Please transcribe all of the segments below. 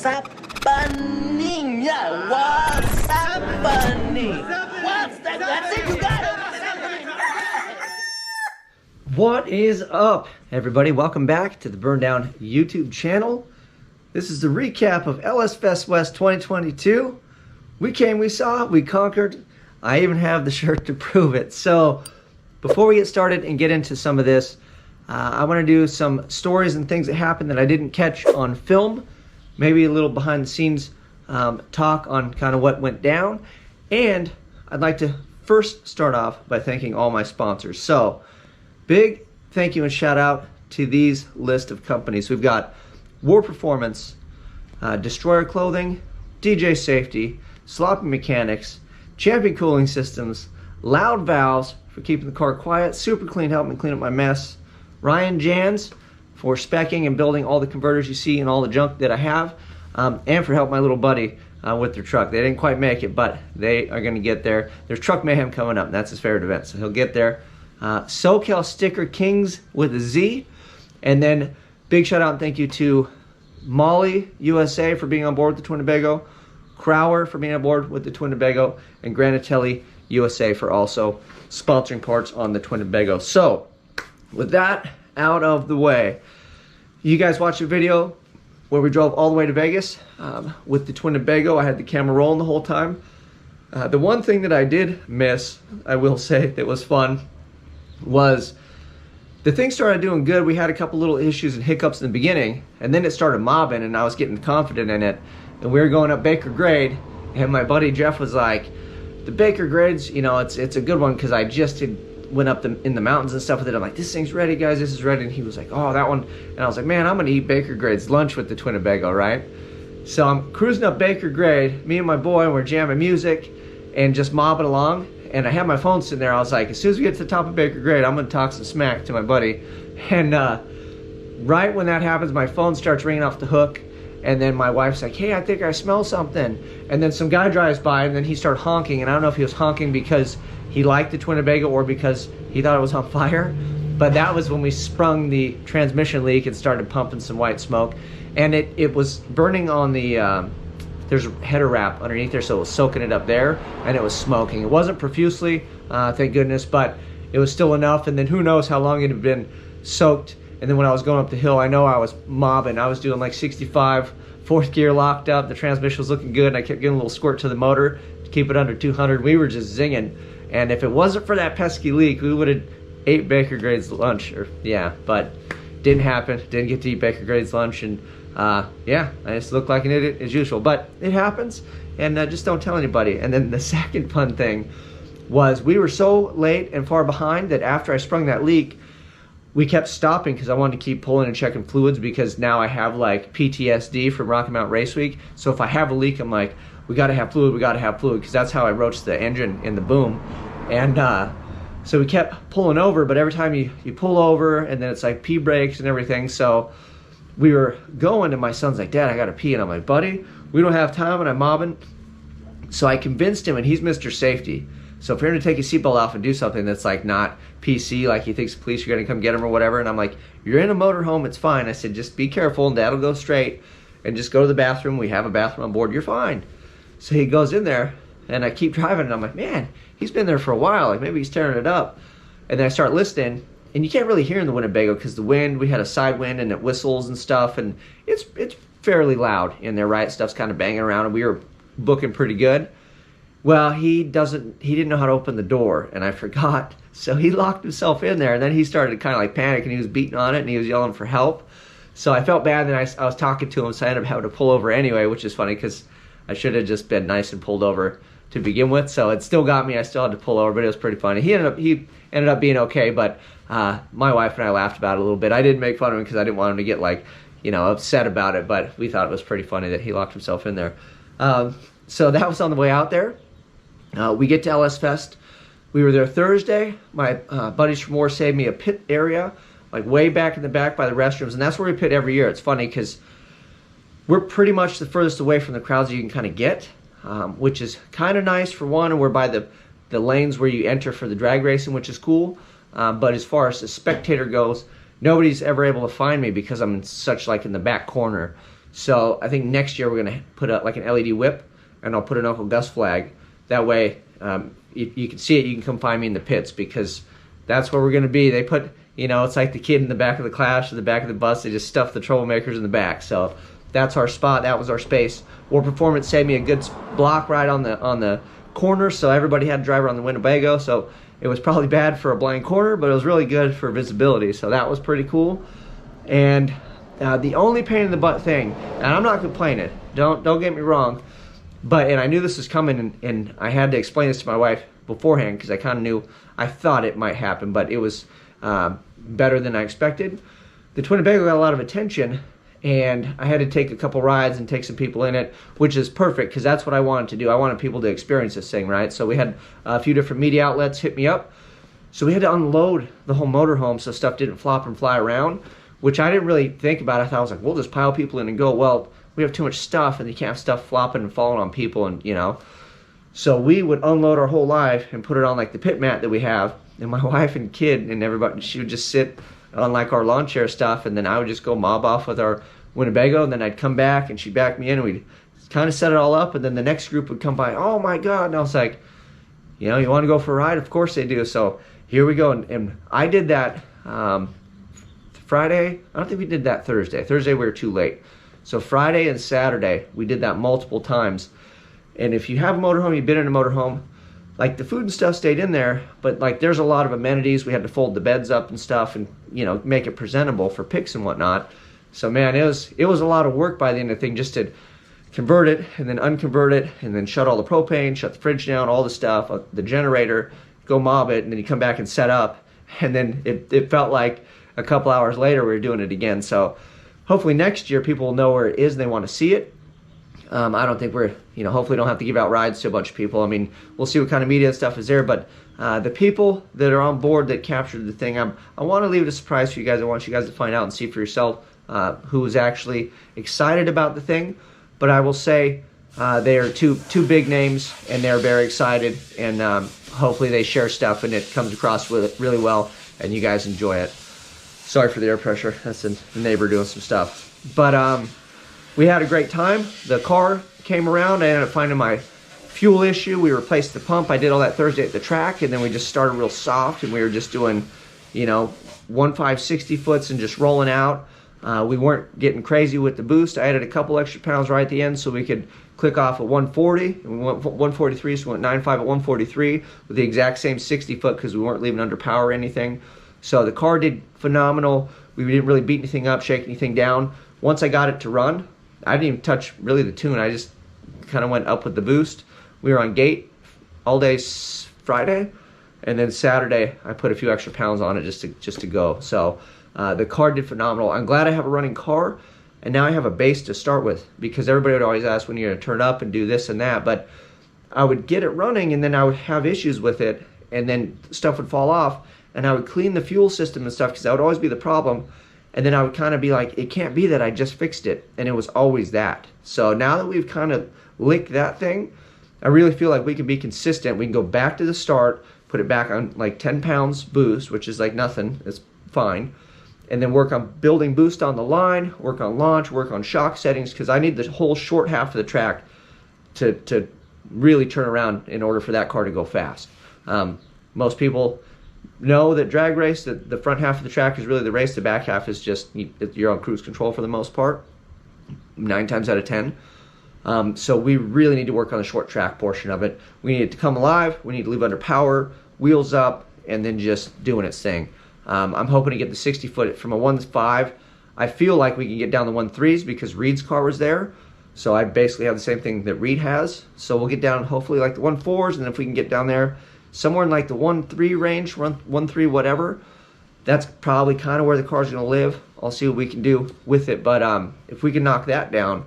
What's happening? Yeah, what's happening? What's that? That's it, you got it. What is up, everybody? Welcome back to the BurnDown YouTube channel. This is the recap of LS Fest West 2022. We came, we saw, we conquered. I even have the shirt to prove it. So before we get started and get into some of this, I want to do some stories and things that happened that I didn't catch on film. Maybe a little behind the scenes talk on kind of what went down. And I'd like to first start off by thanking all my sponsors. So big thank you and shout out to these list of companies. We've got War Performance, Destroyer Clothing, DJ Safety, Sloppy Mechanics, Champion Cooling Systems, Loud Valves for keeping the car quiet, Super Clean helping me clean up my mess, Ryan Jans for specking and building all the converters you see and all the junk that I have, and for helping my little buddy with their truck. They didn't quite make it, but they are going to get there. There's Truck Mayhem coming up, and that's his favorite event, so he'll get there. SoCal Sticker Kings with a Z, and then big shout out and thank you to Molly USA for being on board with the Twinnebago, Crower for being on board with the Twinnebago, and Granatelli USA for also sponsoring parts on the Twinnebago. So with that out of the way, you guys watched the video where we drove all the way to Vegas with the Twinnebago. I had the camera rolling the whole time. The one thing that I did miss, I will say, that was fun, was the thing started doing good. We had a couple little issues and hiccups in the beginning, and then it started mobbing, and I was getting confident in it. And we were going up Baker Grade, and my buddy Jeff was like, the Baker Grades, you know, it's a good one, because I just went up in the mountains and stuff with it. I'm like, this thing's ready, guys, this is ready. And he was like, oh, that one. And I was like, man, I'm gonna eat Baker Grade's lunch with the Twinnebago, right? So I'm cruising up Baker Grade, me and my boy, and we're jamming music and just mobbing along. And I had my phone sitting there. I was like, as soon as we get to the top of Baker Grade, I'm gonna talk some smack to my buddy. And right when that happens, my phone starts ringing off the hook. And then my wife's like, hey, I think I smell something. And then some guy drives by, and then he started honking. And I don't know if he was honking because he liked the Twinnebago or because he thought it was on fire. But that was when we sprung the transmission leak and started pumping some white smoke. And it was burning on the, there's a header wrap underneath there, so it was soaking it up there, and it was smoking. It wasn't profusely, thank goodness, but it was still enough. And then who knows how long it had been soaked. And then when I was going up the hill, I know I was mobbing. I was doing like 65, fourth gear locked up. The transmission was looking good, and I kept getting a little squirt to the motor to keep it under 200. We were just zinging. And if it wasn't for that pesky leak, we would have ate Baker Grade's lunch. But didn't happen. Didn't get to eat Baker Grade's lunch. And yeah, I just looked like an idiot as usual. But it happens, and just don't tell anybody. And then the second fun thing was we were so late and far behind that after I sprung that leak, we kept stopping because I wanted to keep pulling and checking fluids, because now I have like PTSD from Rocky Mountain Race Week. So if I have a leak, I'm like, we got to have fluid, because that's how I roached the engine in the boom. And so we kept pulling over, but every time you pull over, and then it's like pee breaks and everything. So we were going, and my son's like, Dad, I got to pee. And I'm like, buddy, we don't have time, and I'm mobbing. So I convinced him, and he's Mr. Safety. So if you're going to take your seatbelt off and do something that's like not PC, like he thinks the police are going to come get him or whatever, and I'm like, you're in a motorhome, it's fine. I said, just be careful, and Dad'll go straight, and just go to the bathroom. We have a bathroom on board, you're fine. So he goes in there, and I keep driving, and I'm like, man, he's been there for a while, like maybe he's tearing it up. And then I start listening, and you can't really hear in the Winnebago because the wind, we had a side wind, and it whistles and stuff, and it's fairly loud in there, right? Stuff's kind of banging around, and we were booking pretty good. Well, he didn't know how to open the door, and I forgot. So he locked himself in there, and then he started kind of like panicking. He was beating on it, and he was yelling for help. So I felt bad, and I was talking to him, so I ended up having to pull over anyway, which is funny because I should have just been nice and pulled over to begin with. So it still got me. I still had to pull over, but it was pretty funny. He ended up being okay, but my wife and I laughed about it a little bit. I didn't make fun of him because I didn't want him to get like, upset about it, but we thought it was pretty funny that he locked himself in there. So that was on the way out there. We get to LS Fest. We were there Thursday. My buddies from War saved me a pit area, like way back in the back by the restrooms, and that's where we pit every year. It's funny because we're pretty much the furthest away from the crowds you can kind of get, which is kind of nice for one, and we're by the lanes where you enter for the drag racing, which is cool. But as far as the spectator goes, nobody's ever able to find me because I'm in such like in the back corner. So I think next year we're going to put up like an LED whip, and I'll put an Uncle Gus flag. That way, you can see it, you can come find me in the pits, because that's where we're going to be. They put, it's like the kid in the back of the class or the back of the bus. They just stuff the troublemakers in the back. So that's our spot. That was our space. War Performance saved me a good block right on the corner, so everybody had to drive around the Winnebago. So it was probably bad for a blind corner, but it was really good for visibility. So that was pretty cool. And the only pain in the butt thing, and I'm not complaining, don't get me wrong, and I knew this was coming, and I had to explain this to my wife beforehand, because I kind of knew, I thought it might happen, but it was better than I expected. The Twinnebago got a lot of attention, and I had to take a couple rides and take some people in it, which is perfect, because that's what I wanted to do. I wanted people to experience this thing, right? So we had a few different media outlets hit me up, so we had to unload the whole motorhome so stuff didn't flop and fly around, which I didn't really think about. I thought, I was like, we'll just pile people in and go. Well, we have too much stuff, and you can't have stuff flopping and falling on people, and So we would unload our whole life and put it on like the pit mat that we have, and my wife and kid and everybody, she would just sit on like our lawn chair stuff, and then I would just go mob off with our Winnebago, and then I'd come back and she'd back me in, and we'd kind of set it all up, and then the next group would come by. Oh my God. And I was like, you want to go for a ride? Of course they do. So here we go. And I did that Friday. I don't think we did that Thursday. Thursday we were too late. So Friday and Saturday we did that multiple times. And if you have a motorhome, you've been in a motorhome, like the food and stuff stayed in there, but like there's a lot of amenities. We had to fold the beds up and stuff, and make it presentable for pics and whatnot. So man, it was a lot of work by the end of the thing, just to convert it and then unconvert it and then shut all the propane, shut the fridge down, all the stuff, the generator, go mob it, and then you come back and set up, and then it felt like a couple hours later we were doing it again. So hopefully next year people will know where it is and they want to see it. I don't think we're, hopefully don't have to give out rides to a bunch of people. I mean, we'll see what kind of media and stuff is there, but the people that are on board that captured the thing, I want to leave it a surprise for you guys. I want you guys to find out and see for yourself who was actually excited about the thing. But I will say they are two big names, and they're very excited, and hopefully they share stuff and it comes across really well and you guys enjoy it. Sorry for the air pressure. That's the neighbor doing some stuff. But we had a great time. The car came around. I ended up finding my fuel issue. We replaced the pump. I did all that Thursday at the track, and then we just started real soft, and we were just doing, 1.5 60 foots and just rolling out. We weren't getting crazy with the boost. I added a couple extra pounds right at the end so we could click off at 140. And we went 143, so we went 9.5 at 143 with the exact same 60 foot because we weren't leaving under power or anything. So the car did phenomenal. We didn't really beat anything up, shake anything down. Once I got it to run, I didn't even touch really the tune. I just kind of went up with the boost. We were on gate all day Friday, and then Saturday I put a few extra pounds on it just to go. So the car did phenomenal. I'm glad I have a running car, and now I have a base to start with, because everybody would always ask when you're going to turn up and do this and that, but I would get it running and then I would have issues with it, and then stuff would fall off, and I would clean the fuel system and stuff, because that would always be the problem. And then I would kind of be like, it can't be that I just fixed it. And it was always that. So now that we've kind of licked that thing, I really feel like we can be consistent. We can go back to the start, put it back on like 10 pounds boost, which is like nothing. It's fine. And then work on building boost on the line, work on launch, work on shock settings, because I need the whole short half of the track to really turn around in order for that car to go fast. Most people know that drag race, that the front half of the track is really the race. The back half is just, you're on cruise control for the most part, 9 times out of 10. So we really need to work on the short track portion of it. We need it to come alive. We need to leave under power, wheels up, and then just doing its thing. I'm hoping to get the 60 foot from a 1.5. I feel like we can get down the 1.3s because Reed's car was there. So I basically have the same thing that Reed has. So we'll get down hopefully like the 1.4s, and then if we can get down there somewhere in like the 1.3 range, 1.3 whatever, that's probably kind of where the car's going to live. I'll see what we can do with it, but if we can knock that down,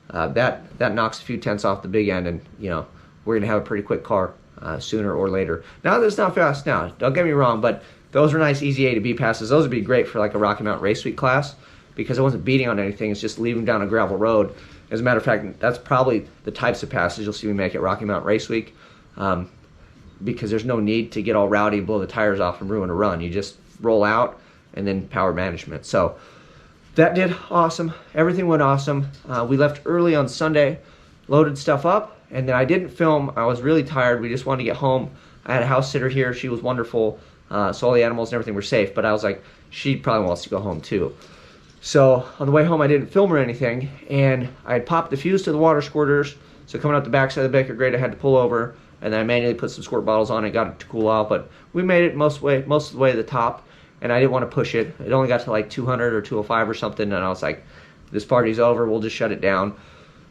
that knocks a few tenths off the big end, and we're going to have a pretty quick car sooner or later. Now that's not fast now, don't get me wrong, but those are nice easy A to B passes. Those would be great for like a Rocky Mountain Race Week class, because I wasn't beating on anything. It's just leaving down a gravel road. As a matter of fact, that's probably the types of passes you'll see me make at Rocky Mountain Race Week, because there's no need to get all rowdy and blow the tires off and ruin a run. You just roll out and then power management. So that did awesome. Everything went awesome. We left early on Sunday, loaded stuff up, and then I didn't film. I was really tired. We just wanted to get home. I had a house sitter here. She was wonderful. So all the animals and everything were safe, but I was like, she probably wants to go home too. So on the way home, I didn't film or anything, and I had popped the fuse to the water squirters. So coming out the backside of the Baker grate, I had to pull over, and then I manually put some squirt bottles on it, got it to cool out. But we made it most of the way to the top, and I didn't want to push it. It only got to like 200 or 205 or something, and I was like, this party's over, we'll just shut it down.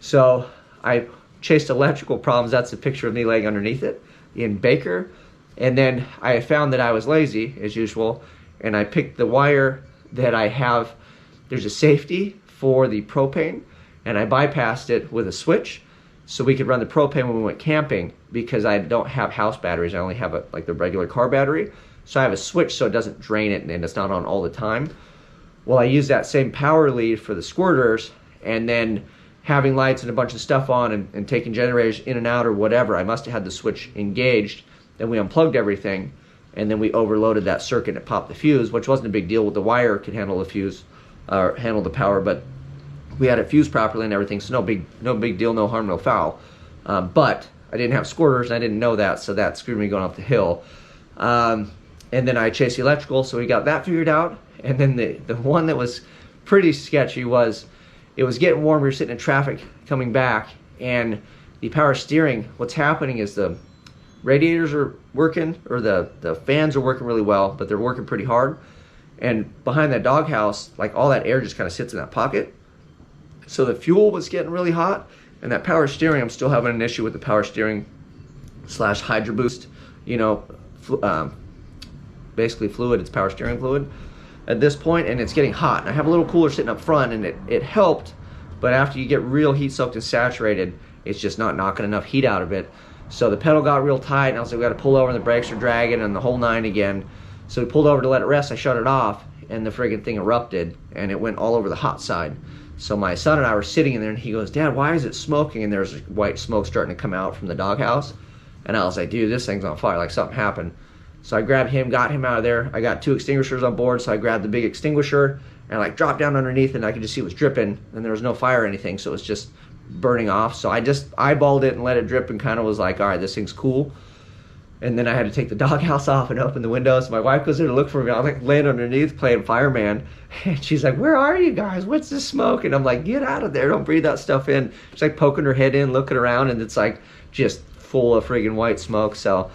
So I chased electrical problems. That's a picture of me laying underneath it in Baker. And then I found that I was lazy, as usual, and I picked the wire that I have. There's a safety for the propane, and I bypassed it with a switch so we could run the propane when we went camping, because I don't have house batteries. I only have like the regular car battery. So I have a switch so it doesn't drain it and it's not on all the time. Well, I used that same power lead for the squirters, and then having lights and a bunch of stuff on and taking generators in and out or whatever, I must have had the switch engaged. Then we unplugged everything, and then we overloaded that circuit and it popped the fuse, which wasn't a big deal. The wire could handle the fuse, or handle the power, but we had it fused properly and everything, so no big deal, no harm, no foul. But I didn't have squirters, and I didn't know that, so that screwed me going up the hill. And then I chased the electrical, so we got that figured out. And then the one that was pretty sketchy was, it was getting warm. We were sitting in traffic coming back, and the power steering, what's happening is the radiators are working, or the fans are working really well, but they're working pretty hard. And behind that doghouse, like all that air just kind of sits in that pocket. So the fuel was getting really hot, and that power steering, I'm still having an issue with the power steering / Hydro Boost, you know, basically fluid, it's power steering fluid at this point, and it's getting hot. And I have a little cooler sitting up front, and it helped, but after you get real heat soaked and saturated, it's just not knocking enough heat out of it. So the pedal got real tight, and I was like, we got to pull over, and the brakes are dragging, and the whole nine again. So we pulled over to let it rest. I shut it off, and the friggin' thing erupted, and it went all over the hot side. So my son and I were sitting in there, and he goes, Dad, why is it smoking? And there's white smoke starting to come out from the doghouse. And I was like, dude, this thing's on fire, like something happened. So I grabbed him, got him out of there. I got 2 extinguishers on board, so I grabbed the big extinguisher, and I like dropped down underneath, and I could just see it was dripping, and there was no fire or anything, so it was just burning off. So I just eyeballed it and let it drip, and kind of was like, all right, this thing's cool. And then I had to take the doghouse off and open the windows. My wife goes there to look for me. I'm like laying underneath playing fireman. And she's like, where are you guys? What's this smoke? And I'm like, get out of there. Don't breathe that stuff in. She's like poking her head in, looking around, and it's like just full of friggin' white smoke. So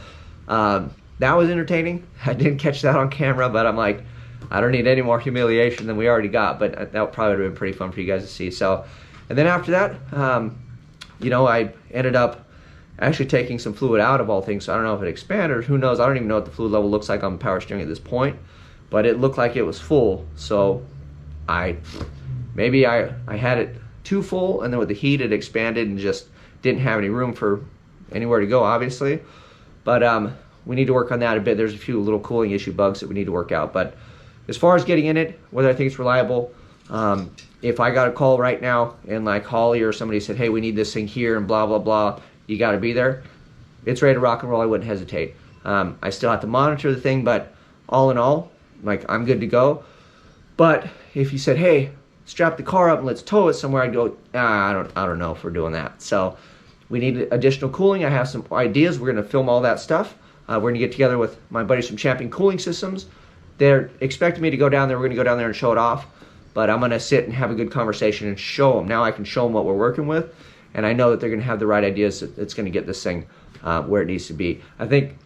that was entertaining. I didn't catch that on camera, but I'm like, I don't need any more humiliation than we already got. But that probably would have been pretty fun for you guys to see. So, and then after that, you know, I ended up actually taking some fluid out of all things, so I don't know if it expanded or who knows. I don't even know what the fluid level looks like on the power steering at this point, but it looked like it was full. So maybe I had it too full, and then with the heat it expanded and just didn't have any room for anywhere to go, obviously. But we need to work on that a bit. There's a few little cooling issue bugs that we need to work out. But as far as getting in it, whether I think it's reliable, if I got a call right now and like Holly or somebody said, hey, we need this thing here and blah, blah, blah, you got to be there, it's ready to rock and roll, I wouldn't hesitate. I still have to monitor the thing, but all in all, like, I'm good to go. But if you said, hey, strap the car up and let's tow it somewhere, I'd go, I don't know if we're doing that. So we need additional cooling. I have some ideas. We're going to film all that stuff. We're going to get together with my buddies from Champion Cooling Systems. They're expecting me to go down there. We're going to go down there and show it off. But I'm going to sit and have a good conversation and show them. Now I can show them what we're working with. And I know that they're going to have the right ideas that's going to get this thing where it needs to be. I think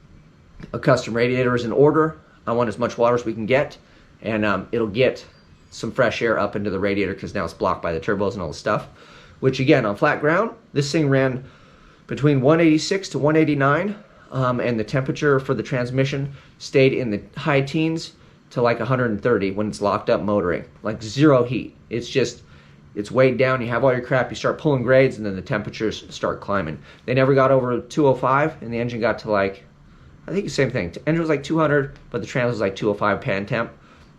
a custom radiator is in order. I want as much water as we can get. And it'll get some fresh air up into the radiator because now it's blocked by the turbos and all the stuff. Which again, on flat ground, this thing ran between 186 to 189. And the temperature for the transmission stayed in the high teens to like 130 when it's locked up motoring. Like zero heat. It's just, it's weighed down, you have all your crap, you start pulling grades, and then the temperatures start climbing. They never got over 205, and the engine got to like, I think the same thing. The engine was like 200, but the trans was like 205 pan temp,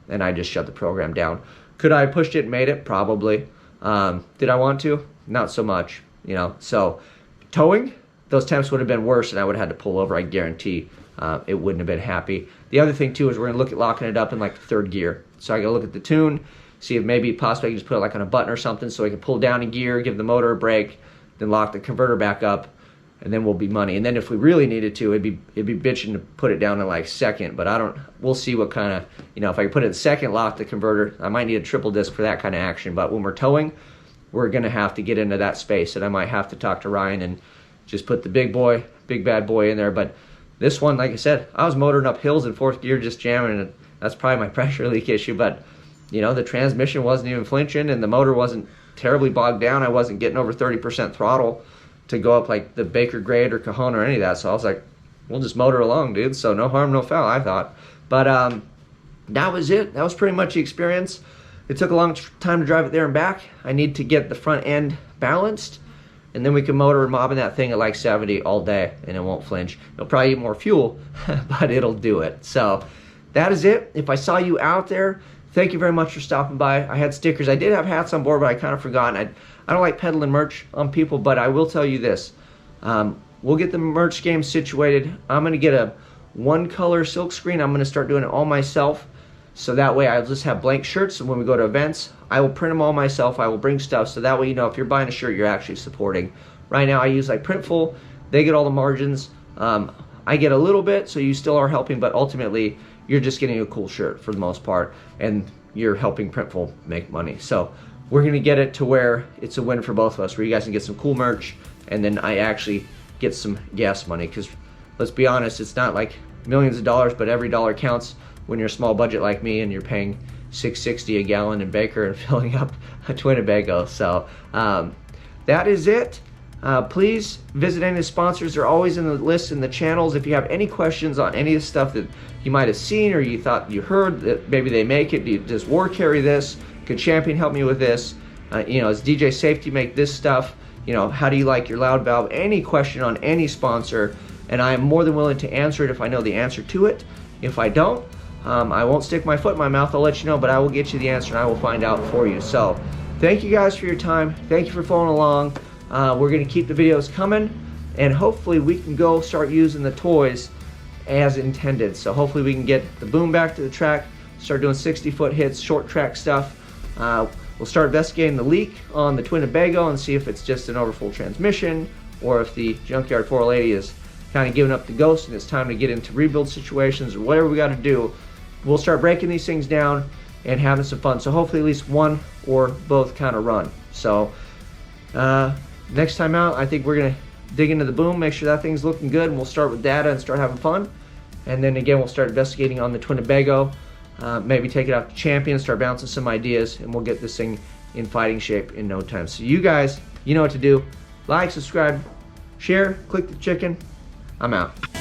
and I just shut the program down. Could I have pushed it and made it? Probably. Did I want to? Not so much, you know. So towing, those temps would have been worse, and I would have had to pull over, I guarantee. It wouldn't have been happy. The other thing too is we're going to look at locking it up in like third gear. So I got to look at the tune, see if maybe possibly I can just put it like on a button or something so I can pull down a gear, give the motor a brake, then lock the converter back up, and then we'll be money. And then if we really needed to, it'd be bitching to put it down in like second, but we'll see what kind of, if I can put it in second, lock the converter, I might need a triple disc for that kind of action. But when we're towing, we're gonna have to get into that space, and I might have to talk to Ryan and just put the big bad boy in there. But this one, like I said, I was motoring up hills in fourth gear just jamming, and that's probably my pressure leak issue. But the transmission wasn't even flinching, and the motor wasn't terribly bogged down. I wasn't getting over 30% throttle to go up like the Baker grade or Cajon or any of that. So I was like, we'll just motor along, dude. So no harm, no foul, I thought. But that was it. That was pretty much the experience. It took a long time to drive it there and back. I need to get the front end balanced, and then we can motor and mobbing that thing at like 70 all day, and it won't flinch. It'll probably eat more fuel, but it'll do it. So that is it. If I saw you out there, thank you very much for stopping by. I had stickers. I did have hats on board, but I kind of forgot. I don't like peddling merch on people, but I will tell you this. We'll get the merch game situated. I'm going to get a one color silk screen. I'm going to start doing it all myself. So that way I'll just have blank shirts, and when we go to events, I will print them all myself. I will bring stuff, so that way if you're buying a shirt, you're actually supporting. Right now I use like Printful. They get all the margins. I get a little bit, so you still are helping, but ultimately you're just getting a cool shirt for the most part, and you're helping Printful make money. So we're going to get it to where it's a win for both of us, where you guys can get some cool merch, and then I actually get some gas money. Because let's be honest, it's not like millions of dollars, but every dollar counts when you're a small budget like me and you're paying $6.60 a gallon in Baker and filling up a Twinnebago. So that is it. Please visit any of the sponsors. They're always in the list in the channels. If you have any questions on any of the stuff that you might have seen or you thought you heard that maybe they make it, does War carry this? Could Champion help me with this? Does DJ Safety make this stuff? How do you like your loud valve? Any question on any sponsor, and I am more than willing to answer it if I know the answer to it. If I don't, I won't stick my foot in my mouth. I'll let you know, but I will get you the answer and I will find out for you. So thank you guys for your time. Thank you for following along. We're going to keep the videos coming, and hopefully we can go start using the toys as intended. So hopefully we can get the boom back to the track, start doing 60-foot hits, short track stuff. We'll start investigating the leak on the Twinnebago and see if it's just an overfull transmission, or if the junkyard 480 is kind of giving up the ghost and it's time to get into rebuild situations, or whatever we got to do. We'll start breaking these things down and having some fun. So hopefully at least one or both kind of run. So next time out, I think we're going to dig into the boom, make sure that thing's looking good, and we'll start with data and start having fun. And then again, we'll start investigating on the Twinnebago. Maybe take it out to Champion, start bouncing some ideas, and we'll get this thing in fighting shape in no time. So you guys, you know what to do. Like, subscribe, share, click the chicken. I'm out.